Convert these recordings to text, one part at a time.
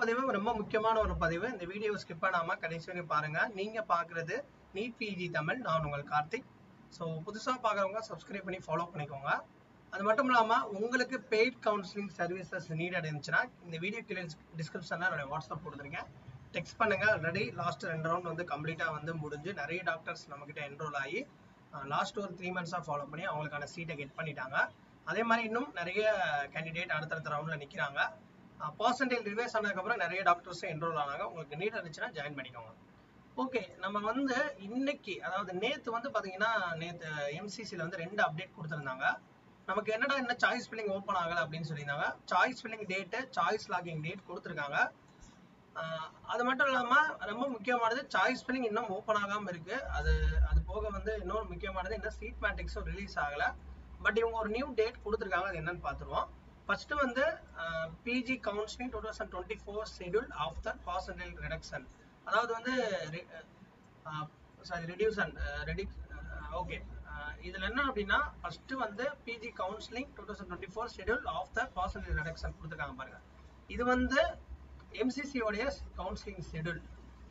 பதிவு ரொம்ப முக்கியமான ஒரு பதிவு. இந்த வீடியோ ஸ்கிப் பண்ணாம கடைசி வரைக்கும் பாருங்க. நீங்க பாக்குறது நீட் பிஜி தமிழ். நான் உங்கள் கார்த்திக். ஸோ புதுசா பாக்குறவங்க சப்ஸ்கிரைப் பண்ணி ஃபாலோ பண்ணிக்கோங்க. அது மட்டும் இல்லாம உங்களுக்கு பெய்ட் கவுன்சிலிங் சர்வீசஸ் நீடட் இருந்துச்சுன்னா இந்த வீடியோ கீழே டிஸ்கிரிப்ஷன்ல என்னோட வாட்ஸ்அப் கொடுத்துருக்கேன். டெக்ஸ்ட் பண்ணுங்க. ஆல்ரெடி லாஸ்ட் 2 ரவுண்ட் வந்து கம்ப்ளீட்டா வந்து முடிஞ்சு நிறைய டாக்டர்ஸ் நம்ம கிட்ட என்ரோல் ஆகி லாஸ்ட் ஒரு 3 மந்த்ஸா ஃபாலோ பண்ணி அவங்களுக்கான சீட்டை கெட் பண்ணிட்டாங்க. அதே மாதிரி இன்னும் நிறைய கேண்டிடேட் அடுத்தடுத்த ரவுண்ட்ல நிக்கிறாங்க. பர்சன்டேஜ் ரிவைஸ் ஆனதுக்கப்புறம் நிறைய டாக்டர்ஸும் என்ரோல் ஆனாங்க. உங்களுக்கு நீட் இருந்துச்சுன்னா ஜாயின் பண்ணிக்கோங்க. ஓகே, நம்ம வந்து இன்னைக்கு அதாவது நேற்று வந்து பார்த்தீங்கன்னா நேற்று எம்சிசியில் வந்து 2 அப்டேட் கொடுத்துருந்தாங்க. நமக்கு என்னடா என்ன சாய்ஸ் ஃபில்லிங் ஓப்பன் ஆகலை அப்படின்னு சொல்லியிருந்தாங்க. Choice filling date, choice locking date கொடுத்துருக்காங்க. அது மட்டும் இல்லாமல் ரொம்ப முக்கியமானது சாய்ஸ் ஃபில்லிங் இன்னும் ஓப்பன் ஆகாமல் இருக்கு. அது போக வந்து இன்னொரு முக்கியமானது இன்னும் சீட் மேட்ரிக்ஸும் ரிலீஸ் ஆகலை. பட் இவங்க ஒரு நியூ டேட் கொடுத்துருக்காங்க. அது என்னன்னு பார்த்துருவோம். ஃபர்ஸ்ட் வந்து PG counselling 2024 schedule after percentage reduction, அதாவது வந்து ஓகே, இதுல என்ன அப்படின்னா ஃபர்ஸ்ட் வந்து PG counselling 2024 schedule after percentage reduction கொடுத்துருக்காங்க பாருங்க. இது வந்து எம்சிசியோடைய கவுன்சிலிங் ஷெட்யூல்.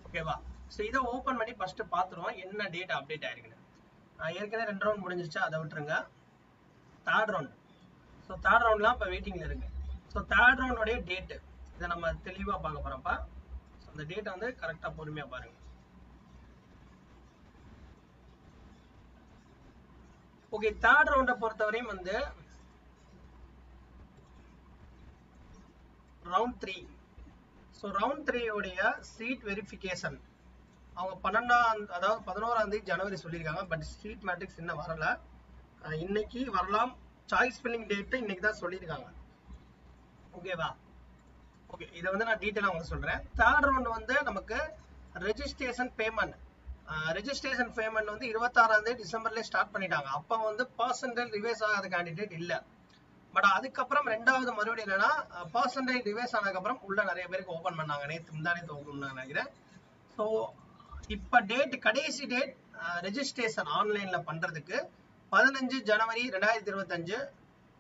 ஓகேவா? ஸோ இதை ஓப்பன் பண்ணி ஃபர்ஸ்ட் பார்த்துருவோம் என்ன டேட் அப்டேட் ஆயிருக்குன்னு. ஏற்கனவே 2 ரவுண்ட் முடிஞ்சிருச்சா, அதை விட்டுருங்க. Third round. ஸோ தேர்ட் ரவுண்ட்லாம் இப்போ வெயிட்டிங்கில் இருக்கு. ஸோ தேர்ட் ரவுண்டோடைய டேட்டு இதை நம்ம தெளிவாக பார்க்க போகிறோம்ப்பா. ஸோ அந்த டேட்டை வந்து கரெக்டாக பொறுமையாக பாருங்க. ஓகே, தேர்ட் ரவுண்டை பொறுத்தவரையும் வந்து ரவுண்ட் 3. ஸோ ரவுண்ட் 3 உடைய சீட் வெரிஃபிகேஷன் அவங்க 11ஆம் தேதி ஜனவரி சொல்லியிருக்காங்க. பட் சீட் மேட்ரிக்ஸ் இன்னும் வரல. இன்னைக்கு வரலாம். சாய்ஸ் ஃபில்லிங் டேட் இன்னைக்கு தான் சொல்லியிருக்காங்க. ஓகேவா? ஓகே, இதை வந்து நான் டீட்டெயிலாக உங்களுக்கு சொல்றேன். தேர்ட் ரவுண்ட் வந்து நமக்கு ரெஜிஸ்ட்ரேஷன் பேமெண்ட் வந்து 26ஆம் தேதி டிசம்பர்லேயே ஸ்டார்ட் பண்ணிட்டாங்க. அப்போ வந்து பர்சன்டேஜ் ரிவைஸ் ஆகாத கேண்டிடேட் இல்லை. பட் அதுக்கப்புறம் ரெண்டாவது மறுபடியும் என்னன்னா பர்சன்டேஜ் ரிவைஸ் ஆனதுக்கப்புறம் உள்ள நிறைய பேருக்கு ஓப்பன் பண்ணாங்க. நேற்று ஓப்பன் பண்ண நினைக்கிறேன். ஸோ இப்போ டேட், கடைசி டேட் ரெஜிஸ்ட்ரேஷன் ஆன்லைன்ல பண்றதுக்கு 15 ஜனவரி 2025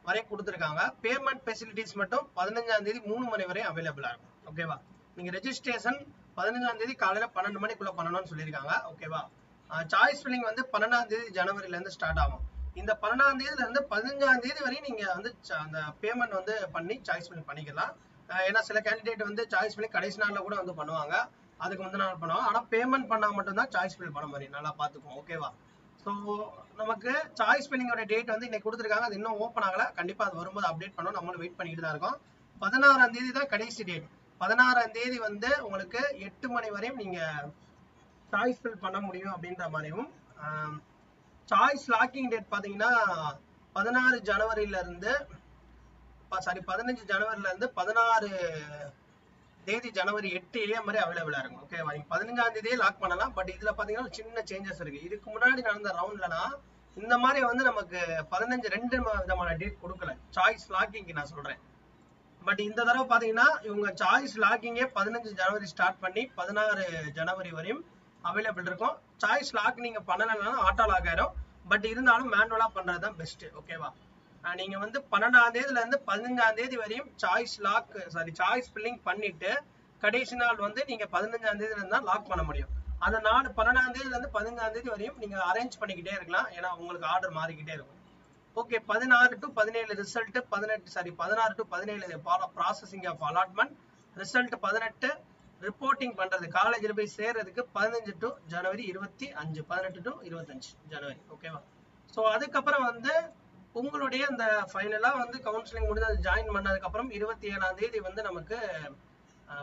வரை கொடுத்துருக்காங்க. பேமெண்ட் ஃபெசிலிட்டிஸ் மட்டும் 15ஆம் தேதி 3 மணி வரை அவைலபிளா இருக்கும். ஓகேவா? நீங்க ரெஜிஸ்ட்ரேஷன் 15ஆம் தேதி காலையில 12 மணிக்குள்ள பண்ணணும்னு சொல்லியிருக்காங்க. ஓகேவா? சாய்ஸ் ஃபில்லிங் வந்து 12ஆம் தேதி ஜனவரில இருந்து ஸ்டார்ட் ஆகும். இந்த 12ஆம் தேதியில இருந்து 15ஆம் தேதி வரை நீங்க வந்து அந்த பேமெண்ட் வந்து பண்ணி சாய்ஸ் ஃபில்லிங் பண்ணிக்கலாம். ஏன்னா சில கேண்டிடேட் வந்து சாய்ஸ் ஃபில்லிங் கடைசி நாள்ல கூட வந்து பண்ணுவாங்க, அதுக்கு முந்தின நாள் பண்ணுவாங்க. ஆனா பேமெண்ட் பண்ணா மட்டும்தான் சாய்ஸ் ஃபில் பண்ண மாதிரி நல்லா பாத்துக்குவோம். ஓகேவா? ஸோ நமக்கு சாய்ஸ் ஃபில்லிங்கோட டேட் வந்து இன்னைக்கு கொடுத்துருக்காங்க. அது இன்னும் ஓப்பன் ஆகல. கண்டிப்பா அது வரும்போது அப்டேட் பண்ணோம். நம்மளும் வெயிட் பண்ணிட்டு தான் இருக்கோம். 16ஆம் தேதி தான் கடைசி டேட். 16ஆம் தேதி வந்து உங்களுக்கு 8 மணி வரையும் நீங்க சாய்ஸ் ஃபில் பண்ண முடியும் அப்படின்ற மாதிரியும். சாய்ஸ் லாக்கிங் டேட் பாத்தீங்கன்னா 15 ஜனவரில இருந்து 16 தேதி ஜனவரி 8 AM வரை அவைலபிளா இருக்கும். ஓகேவா? நீங்க 15ஆம் தேதியே லாக் பண்ணலாம். பட் இதுல பாத்தீங்கன்னா சின்ன சேஞ்சஸ் இருக்கு. இதுக்கு முன்னாடி நடந்த ரவுண்ட்லனா இந்த மாதிரி வந்து நமக்கு 15 2 விதமான டேட் கொடுக்கல. சாய்ஸ் லாக்கிங் நான் சொல்றேன். பட் இந்த தடவை பாத்தீங்கன்னா இவங்க சாய்ஸ் லாக்கிங்கே 15 ஜனவரி ஸ்டார்ட் பண்ணி 16 ஜனவரி வரையும் அவைலபிள் இருக்கும். சாய்ஸ் லாக் நீங்க பண்ணலன்னா ஆட்டோ லாக் ஆயிடும். பட் இருந்தாலும் மேனுவலா பண்றதுதான் பெஸ்ட். ஓகேவா? நீங்க வந்து 12ஆம் தேதியில இருந்து 15ஆம் தேதி வரையும் சாய்ஸ் ஃபில்லிங் பண்ணிட்டு கடைசி நாள் வந்து நீங்க 15ஆம் தேதியில இருந்தா லாக் பண்ண முடியும். அந்த நாள் 12ஆம் தேதியில இருந்து 15ஆம் தேதி வரையும் நீங்க அரேஞ்ச் பண்ணிக்கிட்டே இருக்கலாம். ஏன்னா உங்களுக்கு ஆர்டர் மாறிக்கிட்டே இருக்கும். Okay, 16 to 17 result, 16 to 17 processing of allotment, result 18 reporting பண்றது காலேஜில் போய் சேர்றதுக்கு 15 to ஜனவரி 25, 18 to 25 ஜனவரி. ஓகேவா? ஸோ அதுக்கப்புறம் வந்து உங்களுடைய அந்த ஃபைனலா வந்து கவுன்சிலிங் முடிஞ்சு ஜாயின் பண்ணதுக்கு அப்புறம் 27ஆம் தேதி வந்து நமக்கு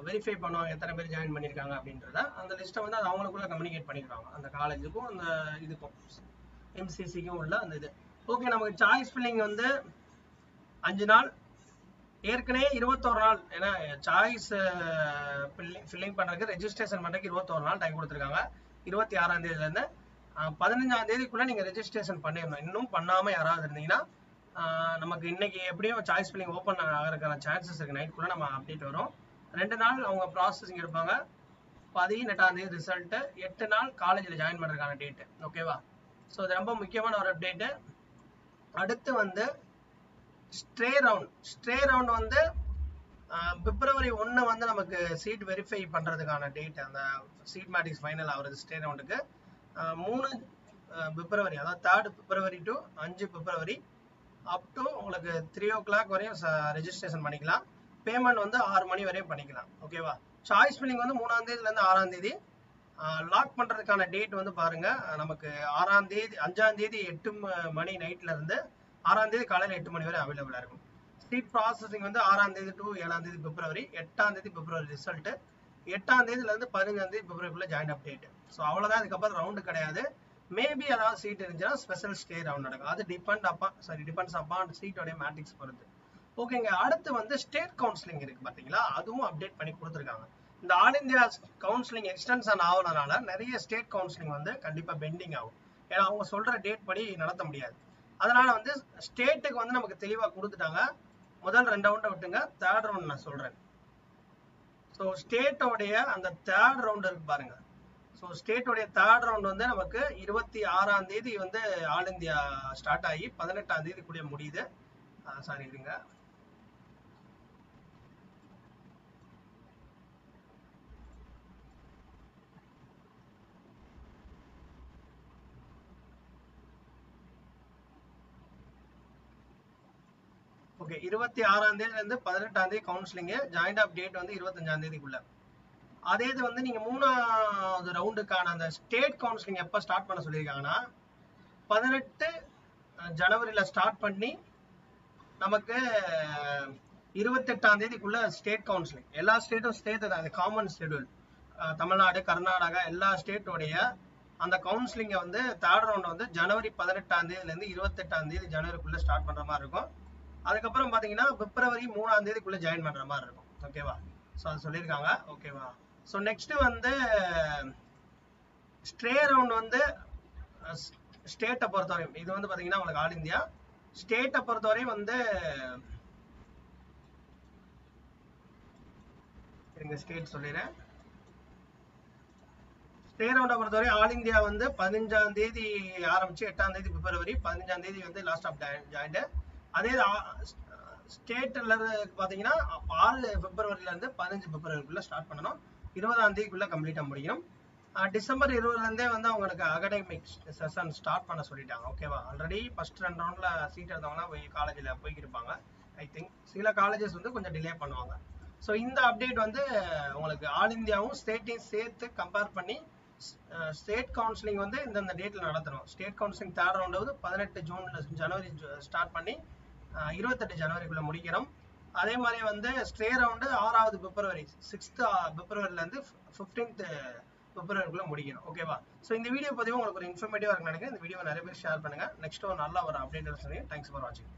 வெரிஃபை பண்ணுவாங்க எத்தனை பேர் ஜாயின் பண்ணிருக்காங்க அப்படின்றத. அந்த லிஸ்ட்டை வந்து அது அவங்களுக்குள்ள கம்யூனிகேட் பண்ணிடுவாங்க, அந்த காலேஜுக்கும் அந்த இதுக்கும் எம்சிசிக்கும் உள்ள அந்த இது. ஓகே, நமக்கு சாய்ஸ் ஃபில்லிங் வந்து 5 நாள், ஏற்கனவே 21 நாள். ஏன்னா சாய்ஸ் ஃபில்லிங் பண்றதுக்கு ரெஜிஸ்ட்ரேஷன் பண்றதுக்கு 21 நாள் டைம் கொடுத்துருக்காங்க. 26ஆம் தேதியில இருந்து 15ஆம் தேதிக்குள்ள நீங்க ரெஜிஸ்ட்ரேஷன் பண்ணிடணும். இன்னும் பண்ணாம யாராவது இருந்தீங்கன்னா நமக்கு இன்னைக்கு எப்படியும் சாய்ஸ் ஃபில்லிங் ஓப்பன் ஆகிறதுக்கான சான்சஸ் இருக்கு. நைட்குள்ள நம்ம அப்டேட் வரும். 2 நாள் அவங்க ப்ராசஸிங் எடுப்பாங்க. 18ஆம் தேதி ரிசல்ட், 8 நாள் காலேஜில் ஜாயின் பண்றதுக்கான டேட். ஓகேவா? ஸோ இது ரொம்ப முக்கியமான ஒரு அப்டேட்டு. அடுத்து வந்து ஸ்ட்ரே ரவுண்ட் வந்து பிப்ரவரி 1 வந்து நமக்கு சீட் வெரிஃபை பண்றதுக்கான டேட், அந்த சீட் மேட்ரிக்ஸ் ஃபைனல் ஆகுறது ஸ்டே ரவுண்டுக்கு 3 பிப்ரவரி, அதாவது 3rd February to 5 February up to உங்களுக்கு 3 o'clock வரையும் ரெஜிஸ்ட்ரேஷன் பண்ணிக்கலாம். பேமெண்ட் வந்து 6 மணி வரையும் பண்ணிக்கலாம். ஓகேவா? சாய்ஸ் ஃபில்லிங் வந்து 3ஆம் தேதியிலேருந்து 6ஆம் தேதி. லாக் பண்றதுக்கான டேட் வந்து பாருங்க, நமக்கு 6ஆம் தேதி 5ஆம் தேதி 8 மணி நைட்ல இருந்து 6ஆம் தேதி காலையில் 8 மணி வரை அவைலபிளா இருக்கும். சீட் ப்ராசஸிங் வந்து 6ஆம் தேதி டு 7ஆம் தேதி பிப்ரவரி, 8ஆம் தேதி பிப்ரவரி ரிசல்ட், 8ஆம் தேதியில இருந்து 15ஆம் தேதி பிப்ரவரிக்குள்ள ஜாயின் அப் டேட். ஸோ அவ்வளவுதான், இதுக்கப்புறம் ரவுண்டு கிடையாது. மேபி ஏதாவது சீட் இருந்துச்சுன்னா ஸ்பெஷல் ஸ்டே ரவுண்ட் நடக்கும். அது டிபெண்ட்ஸ் அப்பான் சீட்டோடைய மேட்ரிக்ஸ் பொறுத்து. ஓகேங்க, அடுத்து வந்து ஸ்டேட் கவுன்சிலிங் இருக்கு பாத்தீங்களா, அதுவும் அப்டேட் பண்ணி கொடுத்துருக்காங்க. இந்த ஆல் இந்தியா கவுன்சிலிங் எக்ஸ்டென்ஷன் ஆகுறதுனால நிறைய ஸ்டேட் கவுன்சிலிங் வந்து கண்டிப்பா பெண்டிங் ஆகும். ஏன்னா அவங்க சொல்ற டேட் படி நடத்த முடியாது. அதனால வந்து ஸ்டேட்டுக்கு வந்து நமக்கு தெளிவா கொடுத்துட்டாங்க. முதல் 2 ரவுண்டை விட்டுங்க, 3rd ரவுண்ட் நான் சொல்றேன். ஸோ ஸ்டேட்டோடைய அந்த 3rd ரவுண்ட் இருக்கு பாருங்க. ஸோ ஸ்டேட்டோடைய 3rd ரவுண்ட் வந்து நமக்கு 26ஆம் தேதி வந்து ஆல் இந்தியா ஸ்டார்ட் ஆகி 18ஆம் தேதி கூடிய முடியுது. சாரி இருங்க, ஓகே, 26ஆம் தேதியில இருந்து 18ஆம் தேதி கவுன்சிலிங், ஜாயிண்ட் ஆஃப் டேட் வந்து 25ஆம் தேதிக்குள்ள. அதே இது வந்து நீங்க 3வது ரவுண்டுக்கான அந்த ஸ்டேட் கவுன்சிலிங் எப்ப ஸ்டார்ட் பண்ண சொல்லியிருக்காங்கன்னா 18 ஜனவரியில ஸ்டார்ட் பண்ணி நமக்கு 28ஆம் தேதிக்குள்ள ஸ்டேட் கவுன்சிலிங். எல்லா ஸ்டேட்டும் சேர்த்து தான், காமன் ஷெட்யூல். தமிழ்நாடு, கர்நாடகா எல்லா ஸ்டேட்டோடைய அந்த கவுன்சிலிங்க வந்து 3rd ரவுண்ட் வந்து ஜனவரி 18ஆம் தேதியில இருந்து 28ஆம் தேதி ஜனவரிக்குள்ள ஸ்டார்ட் பண்ற மாதிரி இருக்கும். அதுக்கப்புறம் பாத்தீங்கன்னா பிப்ரவரி 3ஆம் தேதிக்குள்ள ஜாயின் பண்ற மாதிரி இருக்கும். ஓகேவா? ஸோ அது சொல்லியிருக்காங்க. ஓகேவா? ஸோ நெக்ஸ்ட் வந்து ஸ்டே ரவுண்ட் வந்து ஸ்டேட்டை பொறுத்தவரையும் இது வந்து பாத்தீங்கன்னா உங்களுக்கு ஆல் இந்தியா ஸ்டேட்டை பொறுத்தவரையும் வந்து ஸ்டேட் சொல்லிடுறேன். ஸ்டே ரவுண்டை பொறுத்தவரை ஆல் இந்தியா வந்து 15ஆம் தேதி ஆரம்பிச்சு 8ஆம் தேதி பிப்ரவரி, 15ஆம் தேதி வந்து லாஸ்ட் ஆஃப் ஜாயிண்ட். அதே ஸ்டேட்ல பாத்தீங்கன்னா 6 பிப்ரவரியில இருந்து 15 பிப்ரவரிக்குள்ள ஸ்டார்ட் பண்ணணும். 20ஆம் தேதிக்குள்ள கம்ப்ளீட்டா முடிக்கணும். டிசம்பர் 20ல இருந்தே வந்து அவங்களுக்கு அகாடமிக் செஷன் ஸ்டார்ட் பண்ண சொல்லிட்டாங்க. ஓகேவா? ஆல்ரெடி ஃபர்ஸ்ட் 2 ரவுண்ட்ல சீட் எடுத்தவங்கலாம் போய் காலேஜ்ல போய்க்கு இருப்பாங்க. ஐ திங்க் சில காலேஜஸ் வந்து கொஞ்சம் டிலே பண்ணுவாங்க. ஸோ இந்த அப்டேட் வந்து உங்களுக்கு ஆல் இந்தியாவும் ஸ்டேட்டையும் சேர்த்து கம்பேர் பண்ணி ஸ்டேட் கவுன்சிலிங் வந்து இந்த டேட்ல நடத்தணும். ஸ்டேட் கவுன்சிலிங் 3rd ரவுண்ட் வந்து 18 ஜனவரி ஸ்டார்ட் பண்ணி 28 ஜனவரிக்குள்ள முடிக்கிறோம். அதே மாதிரி வந்து ஸ்டே ரவுண்டு 6வது பிப்ரவரி 6th பிப்ரவரியில இருந்து 15th பிப்ரவரிக்குள்ள முடிக்கணும். ஓகேவா? ஸோ இந்த வீடியோ பதிவு உங்களுக்கு ஒரு இன்ஃபர்மேட்டிவா இருக்குன்னு நினைக்கிறேன். இந்த வீடியோ நிறைய பேர் ஷேர் பண்ணுங்க. நெக்ஸ்ட் ஒரு நல்ல ஒரு அப்டேட் சொல்லி தேங்க்ஸ் ஃபார் வாட்சிங்.